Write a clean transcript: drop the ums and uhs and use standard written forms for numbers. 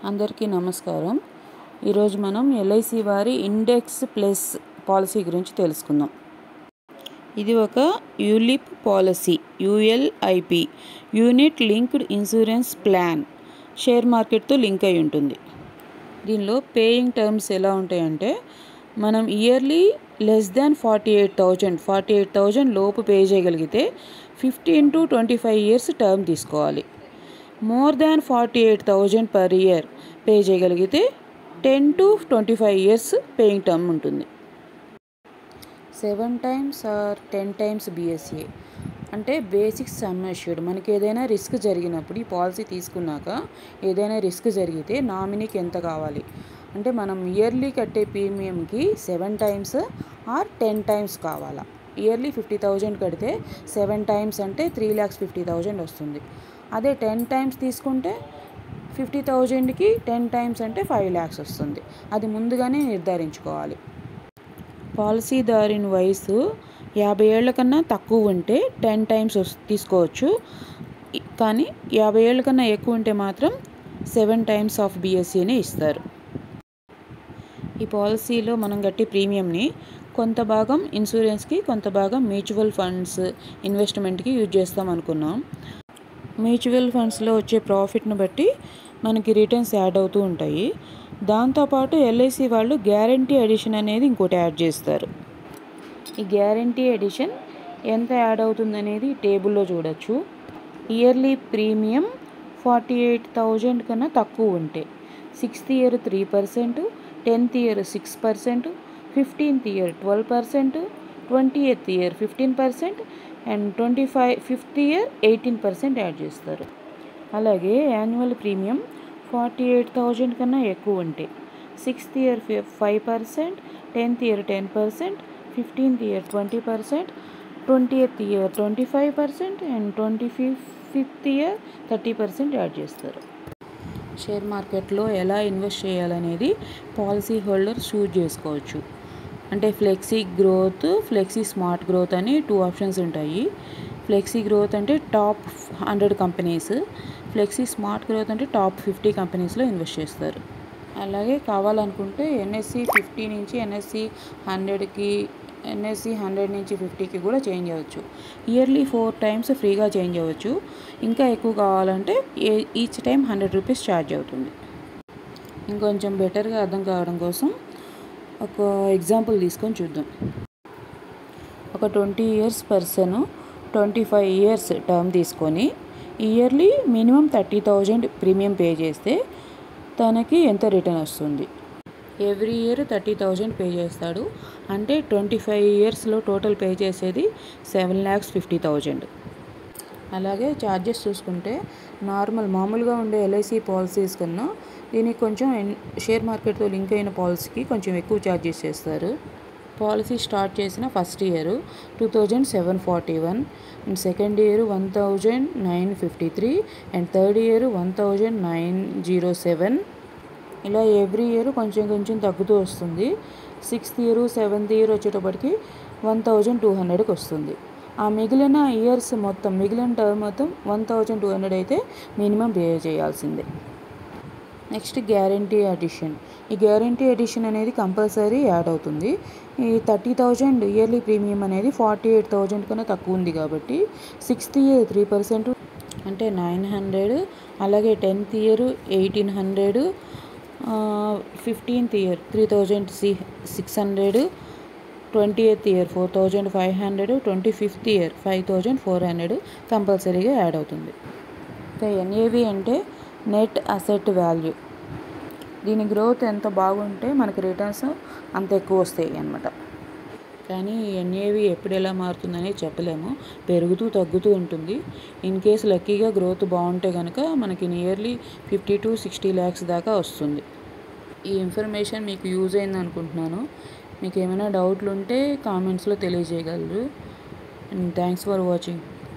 అందరికీ నమస్కారం. ఈరోజు మనం ఎల్ఐసి వారి ఇండెక్స్ ప్లస్ పాలసీ గురించి తెలుసుకుందాం. ఇది ఒక ULIP policy, ULIP, unit linked insurance plan. Share మార్కెట్తో లింక్ అయి ఉంటుంది. దీనిలో పేయింగ్ టర్మ్స్ ఎలా ఉంటాయంటే, మనం ఇయర్లీ లెస్ దాన్ 48,000 లోపు పే చేయగలిగితే 15 to 25 years టర్మ్ తీసుకోవాలి. More than 48,000 per year pay చేయగలిగితే 10 to 25 years పేయింగ్ టర్మ్ ఉంటుంది. 7 times ఆర్ 10 times BSA అంటే బేసిక్ సమ్ అష్యూర్డ్. మనకి ఏదైనా రిస్క్ జరిగినప్పుడు, ఈ పాలసీ తీసుకున్నాక ఏదైనా రిస్క్ జరిగితే నామినీకి ఎంత కావాలి అంటే, మనం ఇయర్లీ కట్టే ప్రీమియంకి 7 times ఆర్ 10 times కావాలా. ఇయర్లీ 50,000 కడితే 7 times అంటే 3,50,000 వస్తుంది. అదే 10 times తీసుకుంటే 50,000కి 10 times అంటే 5 lakhs వస్తుంది. అది ముందుగానే నిర్ధారించుకోవాలి. పాలసీదారుని వయసు 50 ఏళ్ల కన్నా తక్కువ ఉంటే 10 times తీసుకోవచ్చు. కానీ 50 ఏళ్ల కన్నా ఎక్కువ ఉంటే మాత్రం 7 times ఆఫ్ BSAనే ఇస్తారు. ఈ పాలసీలో మనం కట్టే ప్రీమియంని కొంత భాగం ఇన్సూరెన్స్కి, కొంత భాగం మ్యూచువల్ ఫండ్స్ ఇన్వెస్ట్మెంట్కి యూజ్ చేస్తాం అనుకున్నాం. మ్యూచువల్ ఫండ్స్లో వచ్చే ప్రాఫిట్ను బట్టి మనకి రిటర్న్స్ యాడ్ అవుతూ ఉంటాయి. దాంతోపాటు ఎల్ఐసి వాళ్ళు గ్యారంటీ ఎడిషన్ అనేది ఇంకోటి యాడ్ చేస్తారు. ఈ గ్యారంటీ ఎడిషన్ ఎంత యాడ్ అవుతుందనేది టేబుల్లో చూడొచ్చు. ఇయర్లీ ప్రీమియం 48,000 కన్నా తక్కువ ఉంటే 6th year 3%, 10th year 6%, 15th year 12%, 20th year 15% and 5th year 18% add చేస్తారు. అలాగే యాన్యువల్ ప్రీమియం 48,000 కన్నా ఎక్కువ ఉంటే 6th year 5%, 10th year 10%, 15th year 20%, 20th year 25% and 25th year 30% add చేస్తారు. షేర్ మార్కెట్లో ఎలా ఇన్వెస్ట్ చేయాలనేది పాలసీ హోల్డర్ చూజ్ చేసుకోవచ్చు. అంటే flexi growth, flexi smart growth అని 2 ఆప్షన్స్ ఉంటాయి. ఫ్లెక్సీ గ్రోత్ అంటే top 100 companies, flexi smart growth అంటే టాప్ 50 కంపెనీస్లో ఇన్వెస్ట్ చేస్తారు. అలాగే కావాలనుకుంటే NSE 50 నుంచి NSE 100కి, NSE 100 నుంచి 50కి కూడా చేంజ్ అవ్వచ్చు. ఇయర్లీ 4 times ఫ్రీగా చేంజ్ అవ్వచ్చు. ఇంకా ఎక్కువ కావాలంటే ఈచ్ టైం 100 రూపీస్ ఛార్జ్ అవుతుంది. ఇంకొంచెం బెటర్గా అర్థం కావడం కోసం ఒక ఎగ్జాంపుల్ తీసుకొని చూద్దాం. ఒక 20 years పర్సన్ 25 years టర్మ్ తీసుకొని ఇయర్లీ మినిమం 30,000 ప్రీమియం పే చేస్తే తనకి ఎంత రిటర్న్ వస్తుంది? ఎవ్రీ ఇయర్ 30,000 పే చేస్తాడు. అంటే 25 yearsలో టోటల్ పే చేసేది 7,50,000. అలాగే ఛార్జెస్ చూసుకుంటే మామూలుగా ఉండే ఎల్ఐసి పాలసీస్ కన్నా దీనికి కొంచెం షేర్ మార్కెట్తో లింక్ అయిన పాలసీకి కొంచెం ఎక్కువ ఛార్జెస్ చేస్తారు. పాలసీ స్టార్ట్ చేసిన first year 2,741 and second year 1,953 and third year 1,907. ఇలా ఎవ్రీ ఇయర్ కొంచెం తగ్గుతూ వస్తుంది. 6th year 7th year వచ్చేటప్పటికి 1,200కి వస్తుంది. ఆ మిగిలిన ఇయర్స్ మొత్తం, మిగిలిన టర్మ్ మొత్తం 1,200 అయితే మినిమం పే చేయాల్సిందే. Next guarantee edition. ఈ గ్యారంటీ ఎడిషన్ అనేది కంపల్సరీ యాడ్ అవుతుంది. ఈ 30,000 ఇయర్లీ ప్రీమియం అనేది 48,000 కన్నా తక్కువ ఉంది కాబట్టి 6th year 3% అంటే 900, అలాగే 10th year 1,800, 15th year 3,600, 20th year 4,500, 25th year 5,400 కంపల్సరీగా యాడ్ అవుతుంది. NAV అంటే నెట్ అసెట్ వాల్యూ. దీని గ్రోత్ ఎంత బాగుంటే మనకి రిటర్న్స్ అంత ఎక్కువ వస్తాయి అన్నమాట. కానీ NAV ఎప్పుడు ఎలా మారుతుందని చెప్పలేము, పెరుగుతూ తగ్గుతూ ఉంటుంది. ఇన్ కేసు లక్కీగా గ్రోత్ బాగుంటే కనుక మనకి నియర్లీ 50 to 60 lakhs దాకా వస్తుంది. ఈ ఇన్ఫర్మేషన్ మీకు యూజ్ అయింది అనుకుంటున్నాను. మీకు ఏమైనా డౌట్లు ఉంటే కామెంట్స్లో తెలియజేయగలరు. Thanks for watching.